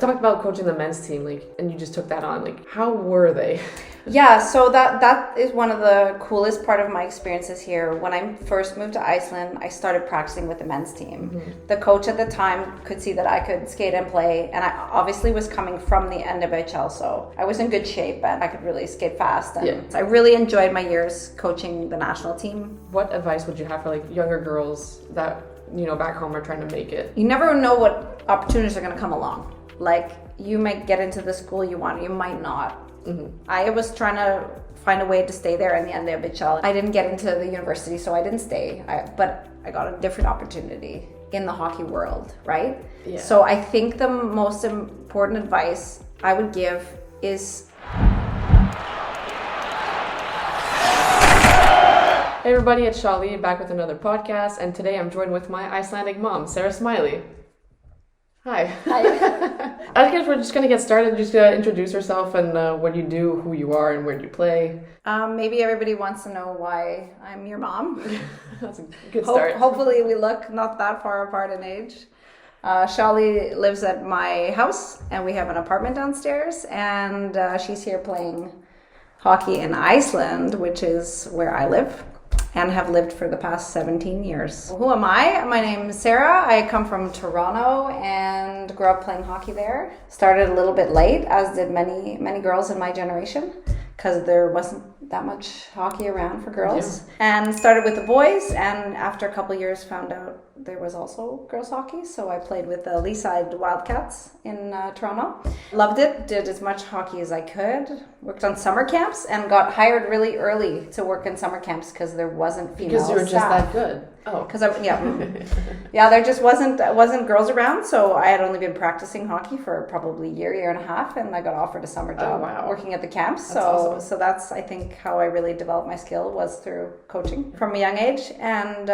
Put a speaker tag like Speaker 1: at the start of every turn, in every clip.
Speaker 1: talked about coaching the men's team, like, and you just took that on. Like, how were they?
Speaker 2: Yeah, so that is one of the coolest part of my experiences here. When I first moved to Iceland, I started practicing with the men's team. Mm-hmm. The coach at the time could see that I could skate and play, and I obviously was coming from the NWHL, so I was in good shape and I could really skate fast. And I really enjoyed my years coaching the national team.
Speaker 1: What advice would you have for like younger girls that, you know, back home are trying to make it?
Speaker 2: You never know what opportunities are going to come along. Like, you might get into the school you want, you might not. Mm-hmm. I was trying to find a way to stay there in the NWHL. I didn't get into the university, so I didn't stay. But I got a different opportunity in the hockey world, right? Yeah. So I think the most important advice I would give is...
Speaker 1: Hey everybody, it's Shali back with another podcast, and today I'm joined with my Icelandic mom, Sarah Smiley. Hi.
Speaker 2: Hi.
Speaker 1: I guess we're just going to get started. Just introduce yourself and what you do, who you are, and where you play.
Speaker 2: Maybe everybody wants to know why I'm your mom.
Speaker 1: That's a good start.
Speaker 2: Hopefully we look not that far apart in age. Shali lives at my house, and we have an apartment downstairs, and she's here playing hockey in Iceland, which is where I live, and have lived for the past 17 years. Who am I? My name is Sarah. I come from Toronto and grew up playing hockey there. Started a little bit late, as did many girls in my generation, because there wasn't that much hockey around for girls. Yeah. And started with the boys, and after a couple years found out there was also girls hockey, so I played with the Leaside Wildcats in Toronto. Loved it, did as much hockey as I could, worked on summer camps, and got hired really early to work in summer camps because there wasn't female
Speaker 1: staff. Because you were just that good.
Speaker 2: Oh, because there just wasn't girls around, so I had only been practicing hockey for probably a year and a half, and I got offered a summer job working at the camps.
Speaker 1: That's awesome.
Speaker 2: So that's, I think, how I really developed my skill, was through coaching from a young age. And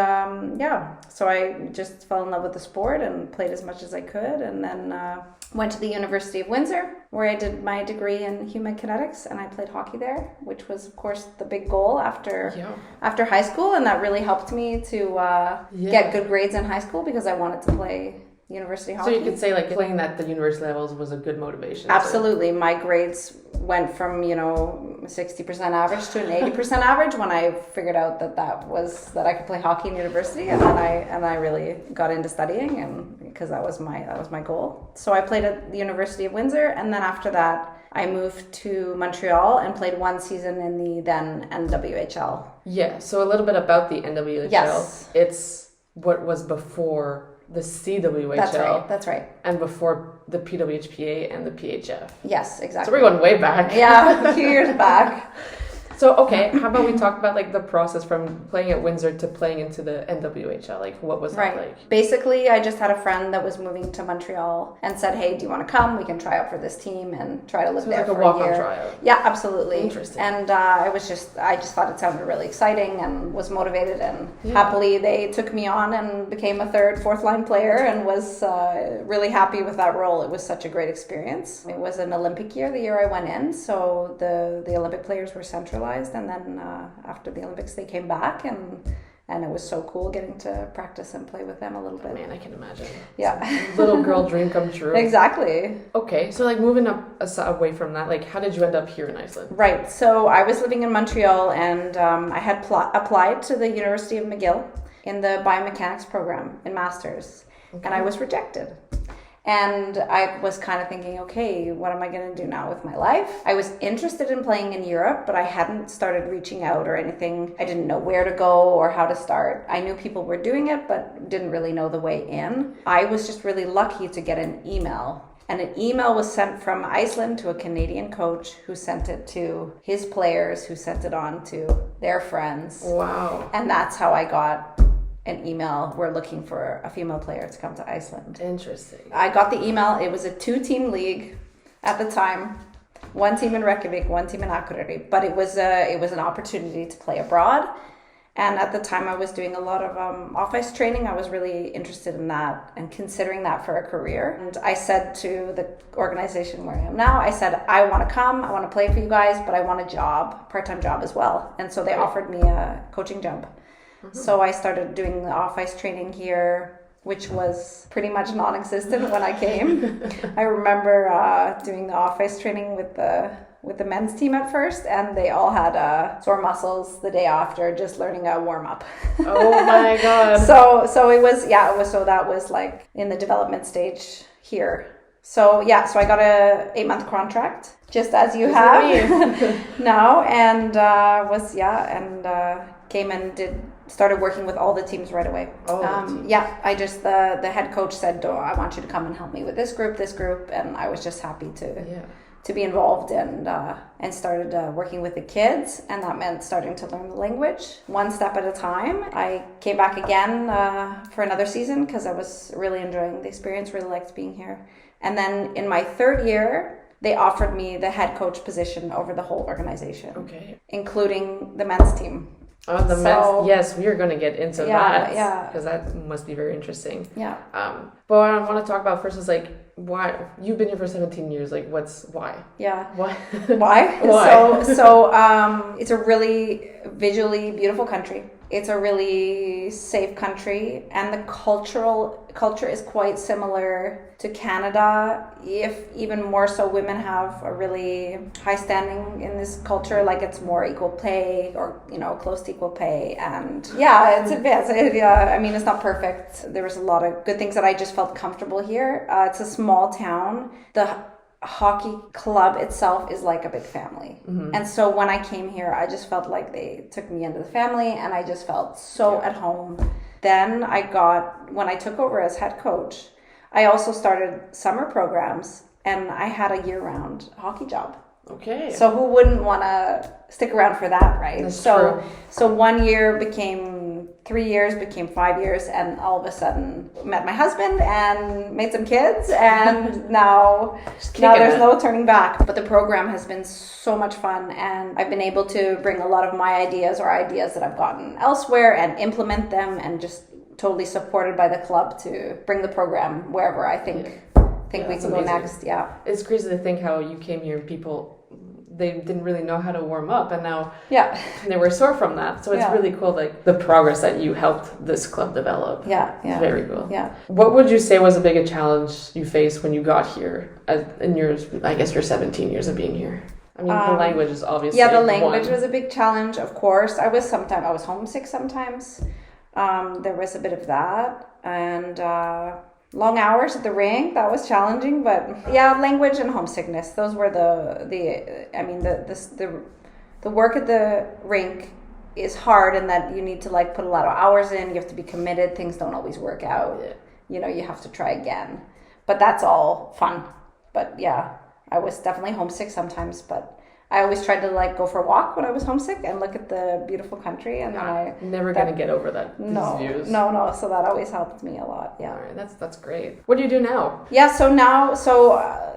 Speaker 2: so I just fell in love with the sport and played as much as I could, and then went to the University of Windsor, where I did my degree in human kinetics, and I played hockey there, which was, of course, the big goal after high school, and that really helped me to get good grades in high school because I wanted to play university hockey.
Speaker 1: So you could say like playing at the university levels was a good motivation.
Speaker 2: Absolutely. My grades went from 60% average to an 80% average when I figured out that I could play hockey in university, and then I really got into studying, and because that was my goal. So I played at the University of Windsor, and then after that I moved to Montreal and played one season in the then NWHL.
Speaker 1: Yeah, so a little bit about the NWHL.
Speaker 2: Yes.
Speaker 1: It's what was before the CWHL.
Speaker 2: That's right.
Speaker 1: And before the PWHPA and the PHF.
Speaker 2: Yes, exactly.
Speaker 1: So we're going way back.
Speaker 2: Yeah, a few years back.
Speaker 1: So, okay, how about we talk about like the process from playing at Windsor to playing into the NWHL? Like, what was that like?
Speaker 2: Basically, I just had a friend that was moving to Montreal and said, hey, do you want to come? We can try out for this team and try to live there for a year.
Speaker 1: Like a walk-on tryout.
Speaker 2: Yeah, absolutely.
Speaker 1: Interesting.
Speaker 2: And I just thought it sounded really exciting and was motivated, and happily they took me on and became a third, fourth line player, and was really happy with that role. It was such a great experience. It was an Olympic year, the year I went in, so the Olympic players were centralized. And then after the Olympics, they came back, and it was so cool getting to practice and play with them a little bit.
Speaker 1: Man, I can imagine.
Speaker 2: Yeah.
Speaker 1: Little girl dream come true.
Speaker 2: Exactly.
Speaker 1: Okay, so like moving away from that, like how did you end up here in Iceland?
Speaker 2: Right, so I was living in Montreal, and I had applied to the University of McGill in the biomechanics program in Masters, and I was rejected. And I was kind of thinking, okay, what am I going to do now with my life? I was interested in playing in Europe, but I hadn't started reaching out or anything. I didn't know where to go or how to start. I knew people were doing it, but didn't really know the way in. I was just really lucky to get an email. And an email was sent from Iceland to a Canadian coach, who sent it to his players, who sent it on to their friends.
Speaker 1: Wow.
Speaker 2: And that's how I got an email, we're looking for a female player to come to Iceland.
Speaker 1: Interesting.
Speaker 2: I got the email. It was a 2-team league at the time. One team in Reykjavik, one team in Akureyri. But it was an opportunity to play abroad. And at the time I was doing a lot of off-ice training. I was really interested in that and considering that for a career. And I said to the organization where I am now, I said, I want to come, I want to play for you guys, but I want a job, part-time job as well. And so they offered me a coaching job. Mm-hmm. So I started doing the off-ice training here which was pretty much non-existent when I came. I remember doing the off-ice training with the men's team at first, and they all had sore muscles the day after just learning a warm-up.
Speaker 1: Oh my God.
Speaker 2: So it was that was like in the development stage here. So I got a 8-month contract, just as you have now, and came and started working with all the teams right away. I just the head coach said, I want you to come and help me with this group, and I was just happy to be involved and started working with the kids, and that meant starting to learn the language one step at a time. I came back again for another season because I was really enjoying the experience, really liked being here. And then in my 3rd year, they offered me the head coach position over the whole organization, including the men's team.
Speaker 1: Oh, the men's. Yes, we are going to get into that.
Speaker 2: Yeah.
Speaker 1: Because that must be very interesting.
Speaker 2: Yeah.
Speaker 1: But what I want to talk about first is like, why you've been here for 17 years? Like, why?
Speaker 2: Yeah.
Speaker 1: Why?
Speaker 2: Why?
Speaker 1: Why?
Speaker 2: So it's a really visually beautiful country. It's a really safe country, and the culture is quite similar to Canada, if even more so. Women have a really high standing in this culture, like it's more equal pay, or close to equal pay, and it's advanced. I mean, it's not perfect. There was a lot of good things that I just felt comfortable here. It's a small town. The hockey club itself is like a big family. And so when I came here, I just felt like they took me into the family, and I just felt so at home. Then when I took over as head coach, I also started summer programs, and I had a year-round hockey job.
Speaker 1: Okay.
Speaker 2: So who wouldn't want to stick around for that, right?
Speaker 1: That's true.
Speaker 2: So 1 year became 3 years, became 5 years, and all of a sudden met my husband and made some kids, and now there's no turning back. But the program has been so much fun, and I've been able to bring a lot of my ideas or ideas that I've gotten elsewhere and implement them, and just totally supported by the club to bring the program wherever I think we can go next. Yeah.
Speaker 1: It's crazy to think how you came here and people, they didn't really know how to warm up, and now they were sore from that. So it's really cool, like the progress that you helped this club develop.
Speaker 2: Yeah.
Speaker 1: Very cool.
Speaker 2: Yeah.
Speaker 1: What would you say was the biggest challenge you faced when you got here in your 17 years of being here? I mean, the language is obviously
Speaker 2: the language was a big challenge, of course. I was homesick sometimes. There was a bit of that, and long hours at the rink, that was challenging. But language and homesickness, those were the work at the rink is hard, in that you need to like put a lot of hours in. You have to be committed. Things don't always work out. You have to try again, but that's all fun. But I was definitely homesick sometimes, but I always tried to like go for a walk when I was homesick and look at the beautiful country, and
Speaker 1: never gonna get over that.
Speaker 2: No,
Speaker 1: these views.
Speaker 2: No. So that always helped me a lot. Yeah.
Speaker 1: All right, that's great. What do you do now?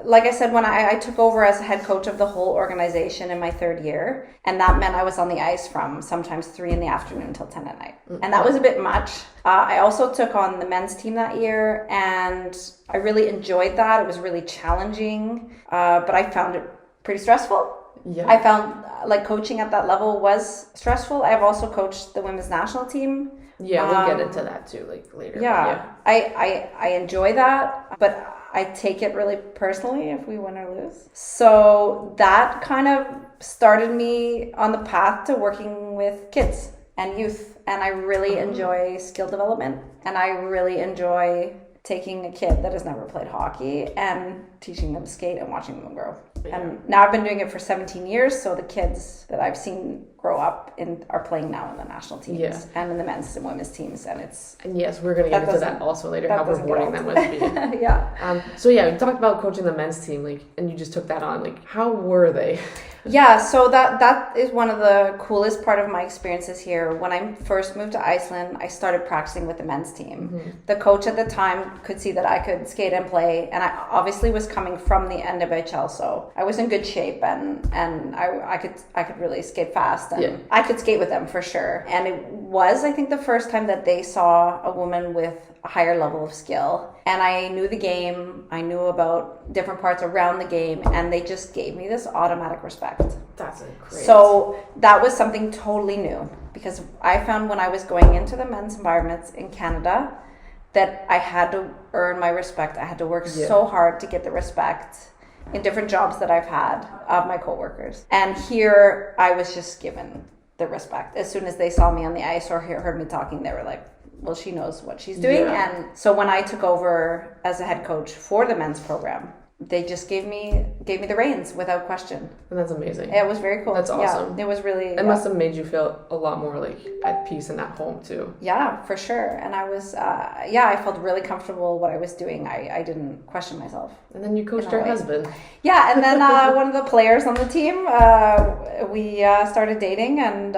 Speaker 2: Like I said, when I took over as head coach of the whole organization in my 3rd year, and that meant I was on the ice from sometimes 3 p.m. until 10 at night, and that was a bit much. I also took on the men's team that year, and I really enjoyed that. It was really challenging, but I found it pretty stressful.
Speaker 1: Yeah.
Speaker 2: I found like coaching at that level was stressful. I've also coached the women's national team.
Speaker 1: Yeah, we'll get into that too, like later.
Speaker 2: Yeah. I enjoy that, but I take it really personally if we win or lose. So that kind of started me on the path to working with kids and youth, and I really enjoy skill development, and I really enjoy taking a kid that has never played hockey and teaching them to skate and watching them grow. And now I've been doing it for 17 years, so the kids that I've seen grow up are playing now in the national teams and in the men's and women's teams, and yes,
Speaker 1: we're going to get into that also later, how rewarding that must be. So we talked about coaching the men's team, like, and you just took that on. Like, how were they?
Speaker 2: So that is one of the coolest part of my experiences here. When I first moved to Iceland, I started practicing with the men's team. The coach at the time could see that I could skate and play, and I obviously was coming from the NWHL, so I was in good shape, and I could really skate fast, and I could skate with them for sure. And it was, I think, the first time that they saw a woman with a higher level of skill, and I knew the game. I knew about different parts around the game, and they just gave me this automatic respect.
Speaker 1: That's great.
Speaker 2: So that was something totally new, because I found when I was going into the men's environments in Canada, that I had to earn my respect. I had to work so hard to get the respect in different jobs that I've had of my coworkers. And here I was just given the respect. As soon as they saw me on the ice or heard me talking, they were like, well, she knows what she's doing. Yeah. And so when I took over as a head coach for the men's program, they just gave me the reins without question.
Speaker 1: And that's amazing.
Speaker 2: It was very cool.
Speaker 1: That's awesome.
Speaker 2: Yeah, it was really...
Speaker 1: It must have made you feel a lot more like at peace and at home too.
Speaker 2: Yeah, for sure. And I was, I felt really comfortable what I was doing. I didn't question myself.
Speaker 1: And then you coached your husband.
Speaker 2: Yeah, and then one of the players on the team, we started dating and...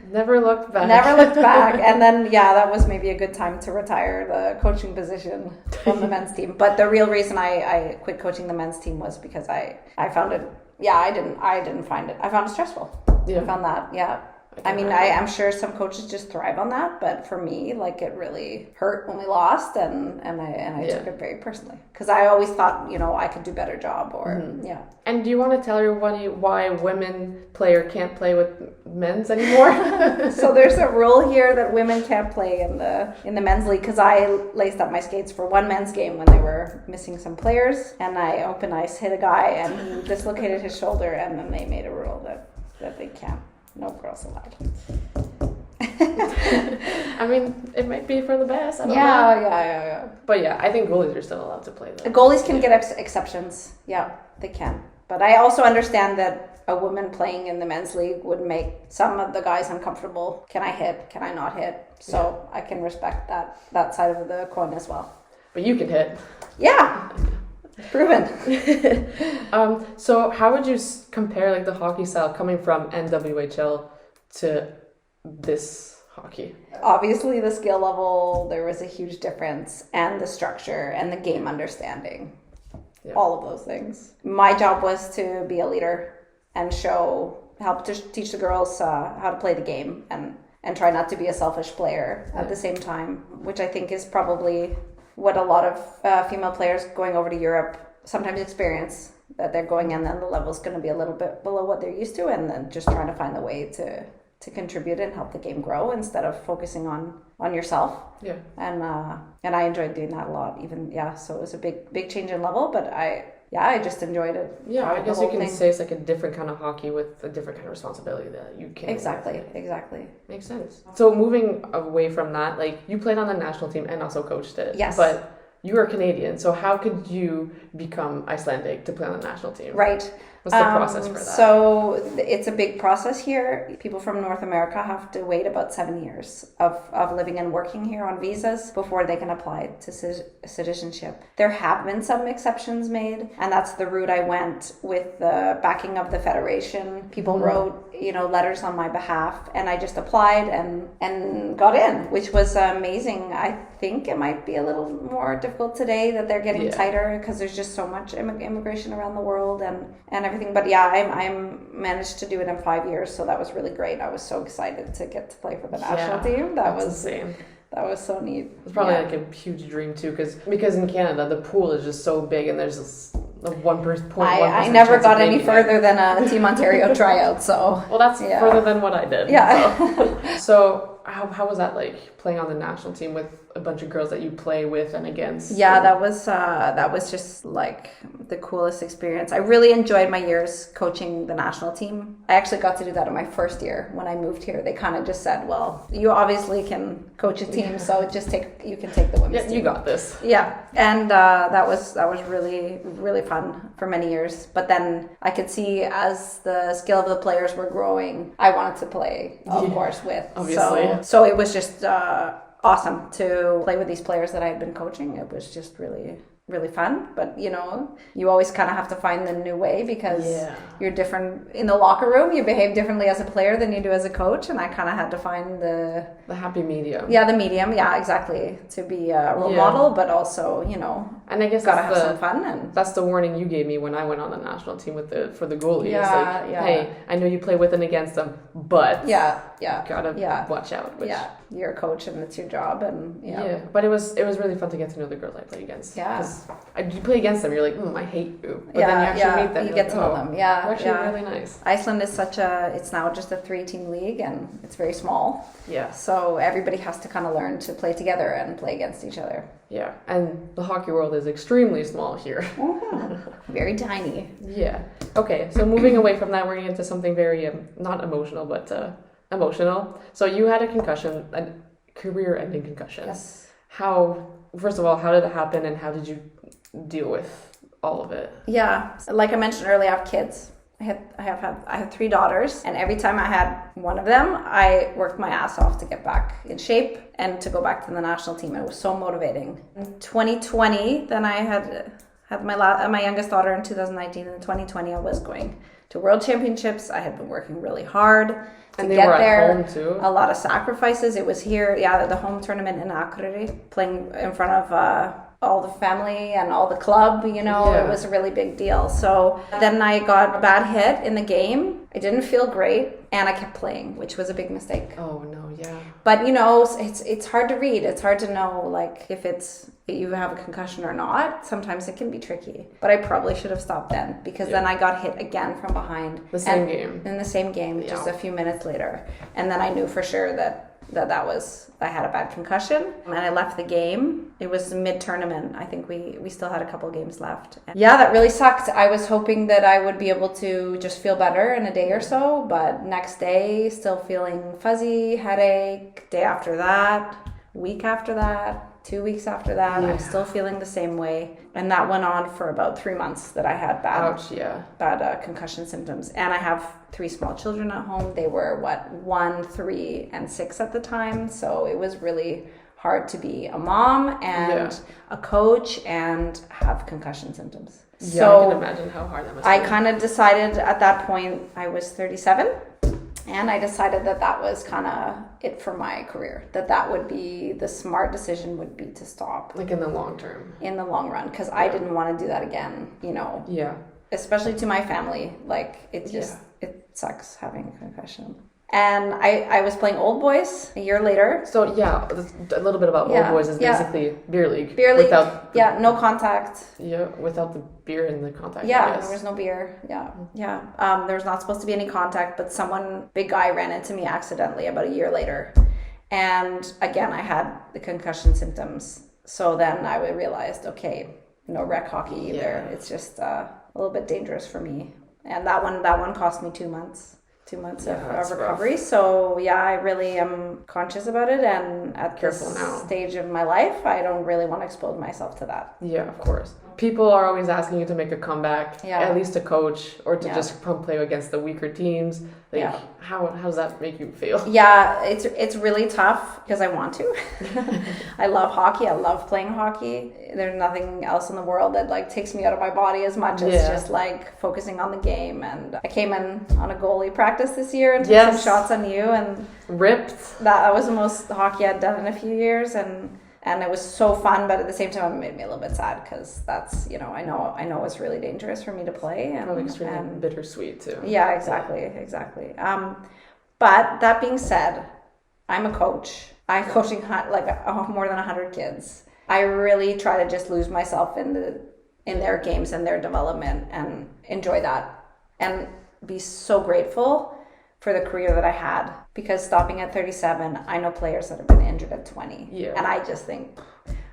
Speaker 1: Never looked back.
Speaker 2: And then, that was maybe a good time to retire the coaching position from the men's team. But the real reason I quit coaching the men's team was because I found it, I didn't find it. I found it stressful. Yeah. I found that, I'm sure some coaches just thrive on that, but for me, like, it really hurt when we lost, and I took it very personally because I always thought, I could do a better job,
Speaker 1: And do you want to tell everybody why women player can't play with men's anymore?
Speaker 2: So there's a rule here that women can't play in the men's league because I laced up my skates for one men's game when they were missing some players, and I open ice hit a guy and he dislocated his shoulder, and then they made a rule that they can't. No girls allowed.
Speaker 1: I mean, it might be for the best. I don't know.
Speaker 2: Yeah.
Speaker 1: But I think goalies are still allowed to play though.
Speaker 2: The goalies can get exceptions. Yeah, they can. But I also understand that a woman playing in the men's league would make some of the guys uncomfortable. Can I hit? Can I not hit? So I can respect that side of the coin as well.
Speaker 1: But you can hit.
Speaker 2: Yeah. Proven.
Speaker 1: So how would you compare like the hockey style coming from NWHL to this hockey?
Speaker 2: Obviously the skill level, there was a huge difference, and the structure and the game understanding. Yeah. All of those things. My job was to be a leader and help to teach the girls how to play the game and try not to be a selfish player at the same time, which I think is probably what a lot of female players going over to Europe sometimes experience, that they're going in and the level's going to be a little bit below what they're used to, and then just trying to find a way to contribute and help the game grow instead of focusing on yourself. Yeah. And I enjoyed doing that a lot. So it was a big change in level, but I just enjoyed it.
Speaker 1: Yeah, I guess you can say it's like a different kind of hockey with a different kind of responsibility that you can.
Speaker 2: Exactly.
Speaker 1: Makes sense. So moving away from that, like you played on the national team and also coached it.
Speaker 2: Yes.
Speaker 1: But you are Canadian, so how could you become Icelandic to play on the national team?
Speaker 2: Right.
Speaker 1: What's the process for that?
Speaker 2: So it's a big process here. People from North America have to wait about 7 years of living and working here on visas before they can apply to citizenship. There have been some exceptions made, and that's the route I went with the backing of the Federation. People wrote, letters on my behalf, and I just applied and got in, which was amazing. I think it might be a little more difficult today that they're getting tighter because there's just so much immigration around the world and everything. But I managed to do it in 5 years, so that was really great. I was so excited to get to play for the national team. That was
Speaker 1: insane.
Speaker 2: That was so neat.
Speaker 1: It's probably like a huge dream too, because in Canada the pool is just so big, and there's this 1%.
Speaker 2: I never got any further than a Team Ontario tryout. So
Speaker 1: well, that's further than what I did.
Speaker 2: Yeah.
Speaker 1: So how was that like playing on the national team with a bunch of girls that you play with and against?
Speaker 2: Yeah, that was just like the coolest experience. I really enjoyed my years coaching the national team. I actually got to do that in my first year when I moved here. They kind of just said, "Well, you obviously can coach a team, so you can take the women's team.
Speaker 1: You got this."
Speaker 2: Yeah, and that was really really fun for many years. But then I could see as the skill of the players were growing, I wanted to play, of course, with
Speaker 1: obviously.
Speaker 2: So it was just awesome to play with these players that I had been coaching. It was just really, really fun. But, you always kind of have to find the new way because you're different. In the locker room, you behave differently as a player than you do as a coach. And I kind of had to find the
Speaker 1: happy medium.
Speaker 2: Yeah, the medium. Yeah, exactly. To be a role model, but also,
Speaker 1: And I guess
Speaker 2: gotta have some fun. And
Speaker 1: that's the warning you gave me when I went on the national team for the goalie.
Speaker 2: Yeah,
Speaker 1: it's like, hey, I know you play with and against them, but you gotta watch out. Which,
Speaker 2: you're a coach and it's your job, and
Speaker 1: but it was really fun to get to know the girls I played against. You play against them, you're like, I hate you, but then you actually meet them.
Speaker 2: You get to know them. They're
Speaker 1: actually really nice.
Speaker 2: Iceland is it's now just a 3-team league, and it's very small.
Speaker 1: Yeah.
Speaker 2: So everybody has to kind of learn to play together and play against each other.
Speaker 1: Yeah, and the hockey world is extremely small here.
Speaker 2: Very tiny.
Speaker 1: Yeah. Okay, so moving away from that, we're going into something very, not emotional, but emotional. So you had a concussion, a career-ending concussion.
Speaker 2: Yes.
Speaker 1: First of all, how did it happen, and how did you deal with all of it?
Speaker 2: Yeah, like I mentioned earlier, I have kids. I have 3 daughters, and every time I had one of them, I worked my ass off to get back in shape and to go back to the national team. It was so motivating. In 2020, then I had my youngest daughter in 2019, and in 2020 I was going to World Championships. I had been working really hard to get there.
Speaker 1: Home too.
Speaker 2: A lot of sacrifices. It was here, the home tournament in Akureyri, playing in front of all the family and all the club, It was a really big deal. So then I got a bad hit in the game. I didn't feel great, and I kept playing, which was a big mistake.
Speaker 1: Oh no, yeah.
Speaker 2: But it's hard to read. It's hard to know if you have a concussion or not. Sometimes it can be tricky. But I probably should have stopped then, because then I got hit again from behind.
Speaker 1: In the same game,
Speaker 2: just a few minutes later. And then I knew for sure that I had a bad concussion, and I left the game. It was mid-tournament. I think we still had a couple games left. That really sucked. I was hoping that I would be able to just feel better in a day or so, but next day, still feeling fuzzy, headache. Day after that, week after that, 2 weeks after that, I'm still feeling the same way. And that went on for about 3 months that I had bad concussion symptoms. And I have 3 small children at home. They were 1, 3, and 6 at the time. So it was really hard to be a mom and a coach and have concussion symptoms.
Speaker 1: Yeah, so I can imagine how hard that must be.
Speaker 2: I kind of decided at that point, I was 37. And I decided that was kind of it for my career. That would be the smart decision, would be to stop.
Speaker 1: Like in the long term.
Speaker 2: In the long run, because I didn't want to do that again,
Speaker 1: Yeah.
Speaker 2: Especially to my family. It sucks having a concussion. And I was playing Old Boys a year later.
Speaker 1: So a little bit about Old Boys is basically beer league.
Speaker 2: Beer league. No contact.
Speaker 1: Yeah, without the beer and the contact.
Speaker 2: Yeah, there was no beer. Yeah. There was not supposed to be any contact, but big guy ran into me accidentally about a year later. And again, I had the concussion symptoms. So then I realized, okay, no rec hockey either. Yeah. It's just a little bit dangerous for me. And that one cost me 2 months. 2 months of recovery. Rough. So I really am conscious about it, and at this stage of my life, I don't really want to expose myself to that.
Speaker 1: Yeah, of course. People are always asking you to make a comeback, at least to coach, or to just play against the weaker teams. How does that make you feel? Yeah,
Speaker 2: it's really tough because I want to. I love hockey. I love playing hockey. There's nothing else in the world that takes me out of my body as much as just focusing on the game. And I came in on a goalie practice this year and took some shots on you, and
Speaker 1: ripped.
Speaker 2: That was the most hockey I'd done in a few years, and it was so fun, but at the same time, it made me a little bit sad because that's, I know it's really dangerous for me to play. And
Speaker 1: probably extremely bittersweet too.
Speaker 2: Yeah, exactly. But that being said, I'm a coach. I'm coaching more than 100 kids. I really try to just lose myself in their games and their development and enjoy that and be so grateful for the career that I had, because stopping at 37, I know players that have been injured at 20. Yeah. And I just think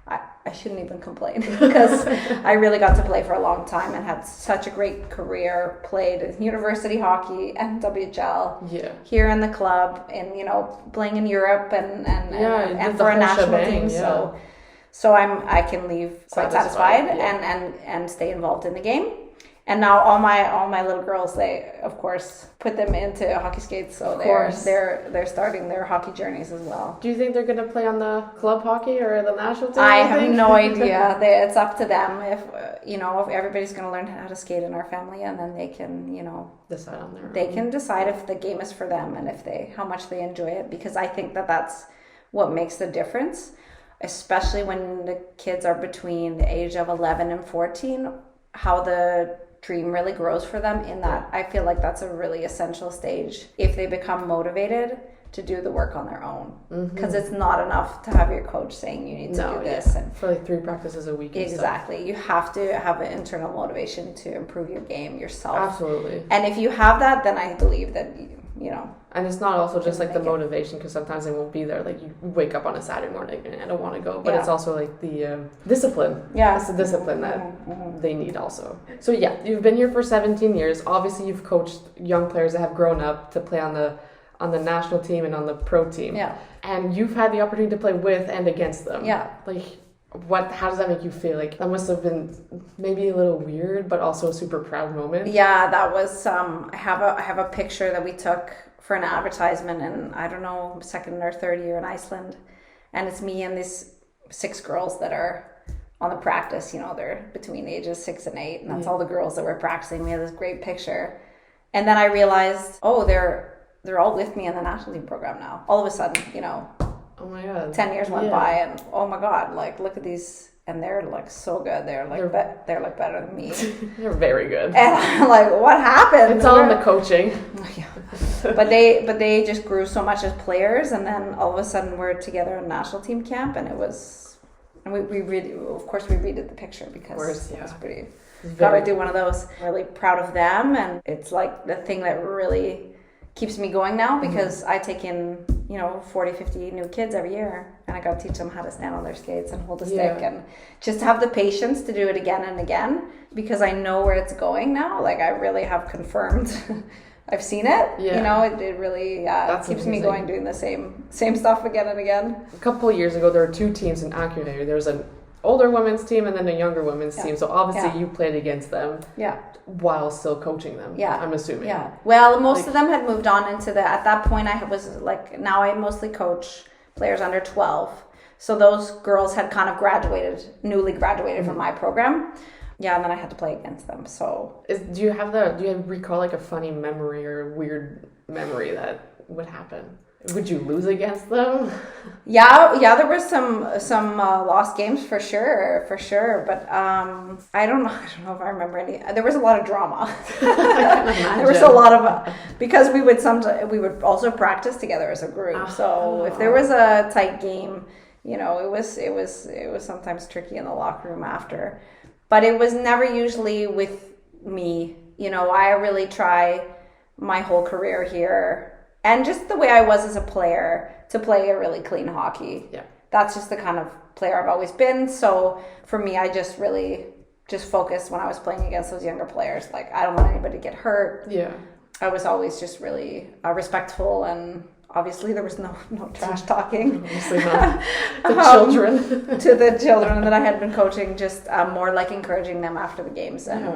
Speaker 2: I shouldn't even complain because I really got to play for a long time and had such a great career, played university hockey and WHL here in the club and, playing in Europe and for a national team. Yeah. So I can leave quite satisfied and stay involved in the game. And now all my little girls, they of course put them into hockey skates, so they're starting their hockey journeys as well.
Speaker 1: Do you think they're going to play on the club hockey or the national team?
Speaker 2: I have no idea. It's up to them. If everybody's going to learn how to skate in our family, and then they can
Speaker 1: decide on their own.
Speaker 2: They can decide if the game is for them and how much they enjoy it, because I think that's what makes the difference. especially when the kids are between the age of 11 and 14, how the dream really grows for them in that. I feel like that's a really essential stage if they become motivated to do the work on their own, because it's not enough to have your coach saying you need to do this and
Speaker 1: for like 3 practices a week.
Speaker 2: Exactly. You have to have an internal motivation to improve your game yourself.
Speaker 1: Absolutely.
Speaker 2: And if you have that, then I believe that you know.
Speaker 1: And it's not also just like the motivation, because sometimes they won't be there. Like you wake up on a Saturday morning and I don't want to go, but it's also like the discipline. Yeah, it's the discipline that they need also. So yeah, you've been here for 17 years. Obviously, you've coached young players that have grown up to play on the national team and on the pro team. Yeah. And you've had the opportunity to play with and against them. Yeah. Like, how does that make you feel? Like, that must have been maybe a little weird, but also a super proud moment.
Speaker 2: Yeah, that was, I have a picture that we took for an advertisement in, I don't know, 2nd or 3rd year in Iceland. And it's me and these 6 girls that are on the practice, you know, they're between ages 6 and 8. And that's all the girls that were practicing. We had this great picture. And then I realized, they're all with me in the national team program now. All of a sudden, you know,
Speaker 1: oh my God,
Speaker 2: 10 years went by, and oh my God, like, look at these, and they're like so good. They're like better than me.
Speaker 1: They're very good.
Speaker 2: And I'm like, what happened?
Speaker 1: It's all in the coaching.
Speaker 2: Yeah. But they just grew so much as players, and then all of a sudden we're together in national team camp, and it was, and we really, of course, we redid the picture because it was pretty. Gotta do one of those. Really proud of them, and it's like the thing that really keeps me going now, because I take in, 40, 50 new kids every year, and I got to teach them how to stand on their skates and hold a stick, and just have the patience to do it again and again, because I know where it's going now. Like, I really have confirmed I've seen it. Yeah. It really keeps me going, doing the same stuff again and again.
Speaker 1: A couple of years ago, there were 2 teams in Acunator. There was an older women's team and then a younger women's team. So obviously you played against them. Yeah. While still coaching them. Yeah. I'm assuming. Yeah.
Speaker 2: Well, most of them had moved on into at that point I was like, now I mostly coach players under 12. So those girls had kind of newly graduated from my program. Yeah, and then I had to play against them. So
Speaker 1: do you recall like a funny memory or a weird memory that would happen? Would you lose against them?
Speaker 2: Yeah, there were some lost games for sure. But I don't know if I remember any. There was a lot of drama. There was a lot of because we would also practice together as a group. So if there was a tight game, it was sometimes tricky in the locker room after. But it was never usually with me. I really try my whole career here. And just the way I was as a player, to play a really clean hockey. Yeah. That's just the kind of player I've always been. So for me, I just really focused when I was playing against those younger players. Like, I don't want anybody to get hurt. Yeah. I was always just really respectful, and obviously there was no trash talking. Obviously not. To the children that I had been coaching, just more like encouraging them after the games, and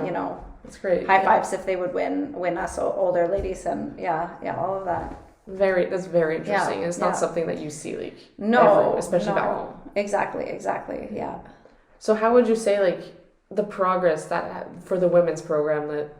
Speaker 1: that's great.
Speaker 2: High fives if they would win us older ladies, and all of that.
Speaker 1: That's very interesting. It's not something that you see especially back home.
Speaker 2: Exactly. Yeah.
Speaker 1: So how would you say like the progress that for the women's program, that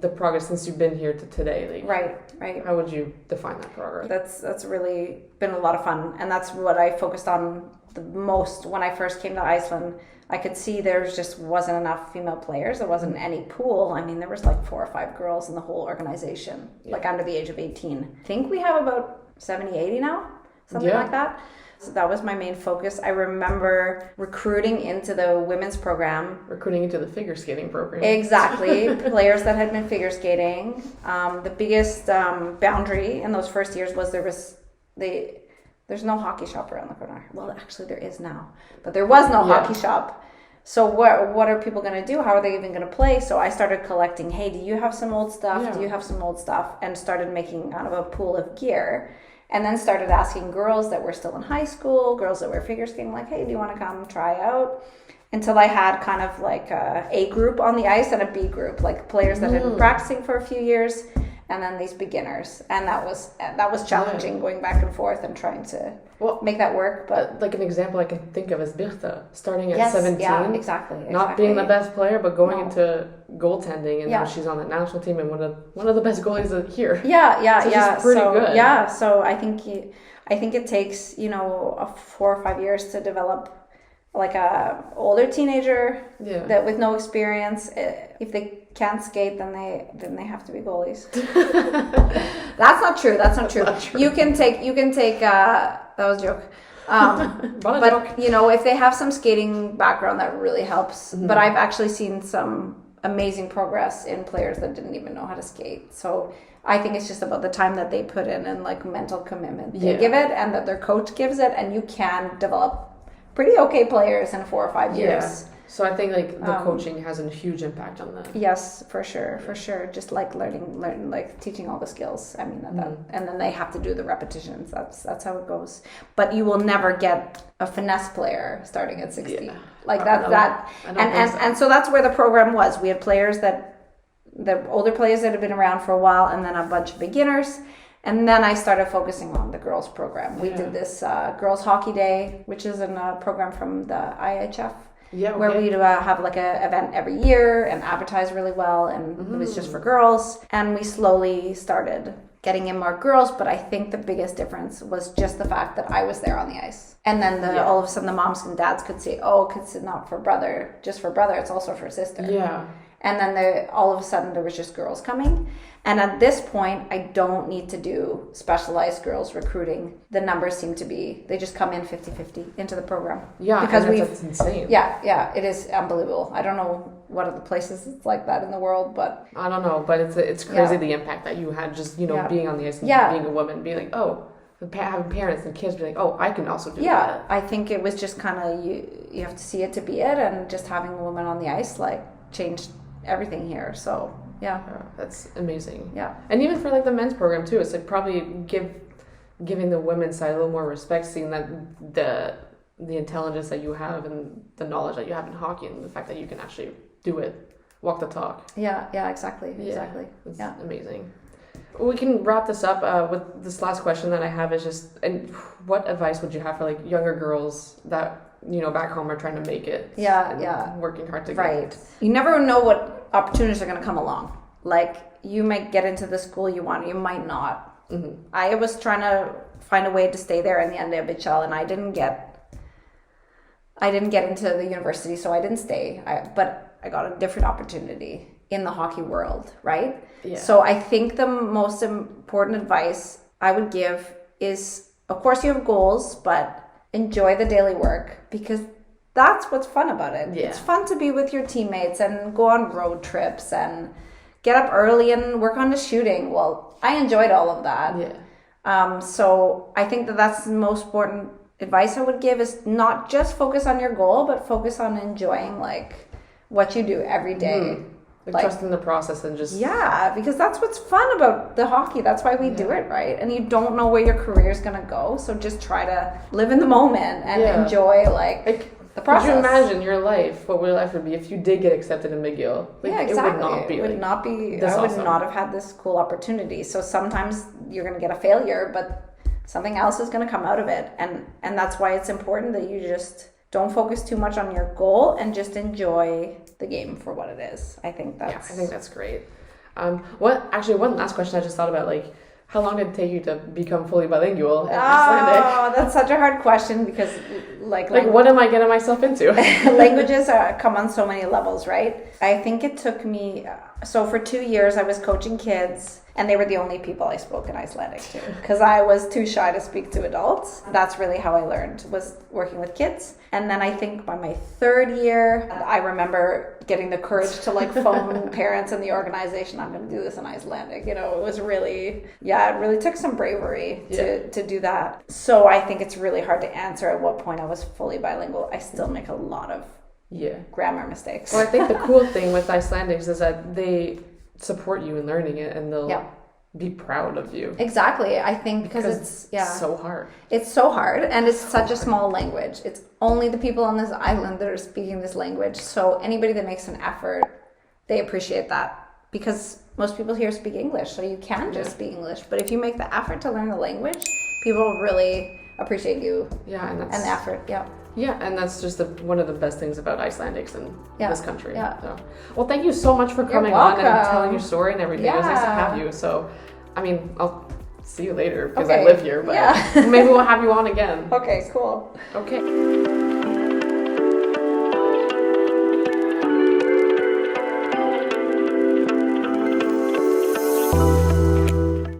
Speaker 1: the progress since you've been here to today? Like, right. How would you define that progress?
Speaker 2: That's really been a lot of fun, and that's what I focused on the most when I first came to Iceland. I could see there just wasn't enough female players. There wasn't any pool. I mean, there was like 4 or 5 girls in the whole organization, like under the age of 18. I think we have about 70, 80 now, something like that. So that was my main focus. I remember recruiting into the women's program.
Speaker 1: Recruiting into the figure skating program.
Speaker 2: Exactly. Players that had been figure skating. The biggest boundary in those first years was there's no hockey shop around the corner. Well, actually there is now, but there was no hockey shop. So what are people going to do? How are they even going to play? So I started collecting, hey, do you have some old stuff? Yeah. Do you have some old stuff? And started making kind of a pool of gear. And then started asking girls that were still in high school, girls that were figure skating, like, hey, do you want to come try out? Until I had kind of like a group on the ice and a B group, like players that had been practicing for a few years, and then these beginners, and that was challenging, going back and forth and trying to make that work. But
Speaker 1: like an example I can think of is Birta, starting at 17,
Speaker 2: exactly,
Speaker 1: not being the best player, but going into goaltending, and now she's on the national team and one of the best goalies here.
Speaker 2: She's
Speaker 1: pretty good.
Speaker 2: So I think it takes 4 or 5 years to develop like a older teenager that with no experience. If they can't skate, then they have to be goalies. That's not true. You can take that was a joke. But if they have some skating background, that really helps. Mm-hmm. But I've actually seen some amazing progress in players that didn't even know how to skate. So I think it's just about the time that they put in and like mental commitment they give it, and that their coach gives it, and you can develop pretty okay players in 4 or 5 years.
Speaker 1: Yeah. So I think like the coaching has a huge impact on that.
Speaker 2: Yes, for sure. Just like learning, like teaching all the skills. I mean, and then they have to do the repetitions. That's how it goes. But you will never get a finesse player starting at 16. Yeah. Like that. And so that's where the program was. We had players the older players that had been around for a while, and then a bunch of beginners. And then I started focusing on the girls program. We did this Girls Hockey Day, which is a program from the IHF. Where we'd have like an event every year and advertise really well, and it was just for girls. And we slowly started getting in more girls, but I think the biggest difference was just the fact that I was there on the ice. And then all of a sudden the moms and dads could see, it's not for brother, just for brother, it's also for sister. Yeah. And then all of a sudden there was just girls coming. And at this point, I don't need to do specialized girls recruiting. The numbers seem to be, they just come in 50-50 into the program.
Speaker 1: Yeah, because that's insane.
Speaker 2: Yeah, it is unbelievable. I don't know what other places it's like that in the world, but...
Speaker 1: I don't know, but it's crazy the impact that you had just, being on the ice and being a woman, being like, having parents and kids be like, I can also do that.
Speaker 2: Yeah, I think it was just kind of, you have to see it to be it, and just having a woman on the ice, like, changed everything here, so... Yeah,
Speaker 1: that's amazing.
Speaker 2: Yeah,
Speaker 1: and even for like the men's program too, it's like probably giving the women's side a little more respect, seeing that the intelligence that you have and the knowledge that you have in hockey, and the fact that you can actually do it, walk the talk.
Speaker 2: Yeah, exactly.
Speaker 1: It's amazing. We can wrap this up with this last question that I have is just, and what advice would you have for like younger girls that back home are trying to make it? Working hard to get it.
Speaker 2: You never know what opportunities are going to come along. Like, you might get into the school you want, you might not. Mm-hmm. I was trying to find a way to stay there in the end of BHL, and I didn't get into the university, so I didn't stay. But I got a different opportunity in the hockey world, right? Yeah. So I think the most important advice I would give is, of course, you have goals, but enjoy the daily work, because that's what's fun about it. Yeah. It's fun to be with your teammates and go on road trips and get up early and work on the shooting. Well, I enjoyed all of that. Yeah. So I think that's the most important advice I would give, is not just focus on your goal, but focus on enjoying like what you do every day.
Speaker 1: Mm-hmm. Like trusting the process and just...
Speaker 2: Yeah, because that's what's fun about the hockey. That's why we do it, right? And you don't know where your career is going to go. So just try to live in the moment and enjoy like the process.
Speaker 1: Could you imagine your life, what your life would be if you did get accepted in McGill?
Speaker 2: Like, exactly. It would not be I would not have had this cool opportunity. So sometimes you're going to get a failure, but something else is going to come out of it. And that's why it's important that you just don't focus too much on your goal and just enjoy the game for what it is. I think that's
Speaker 1: great. One last question I just thought about, like, how long did it take you to become fully bilingual in Icelandic?
Speaker 2: Oh, that's such a hard question, because like
Speaker 1: what am I getting myself into?
Speaker 2: Languages come on so many levels, right? I think it took me, so for 2 years I was coaching kids, and they were the only people I spoke in Icelandic to, because I was too shy to speak to adults. That's really how I learned, was working with kids. And then I think by my 3rd year, I remember getting the courage to like phone parents in the organization, I'm going to do this in Icelandic. It was really, it really took some bravery to do that. So I think it's really hard to answer at what point I was fully bilingual. I still make a lot of grammar mistakes.
Speaker 1: Well, I think the cool thing with Icelandics is that they support you in learning it, and they'll be proud of you.
Speaker 2: Exactly. I think because it's
Speaker 1: so hard.
Speaker 2: It's so hard, and it's such a small language. It's only the people on this island that are speaking this language. So anybody that makes an effort, they appreciate that. because most people here speak English, so you can just speak English. But if you make the effort to learn the language, people really appreciate you.
Speaker 1: Yeah, and
Speaker 2: the effort. Yeah.
Speaker 1: Yeah, and that's just one of the best things about Icelandics in this country.
Speaker 2: Yeah.
Speaker 1: So, well, thank you so much for coming on and telling your story and everything. It was nice to have you. So, I mean, I'll see you later because I live here, but maybe we'll have you on again.
Speaker 2: Okay, cool.
Speaker 1: Okay.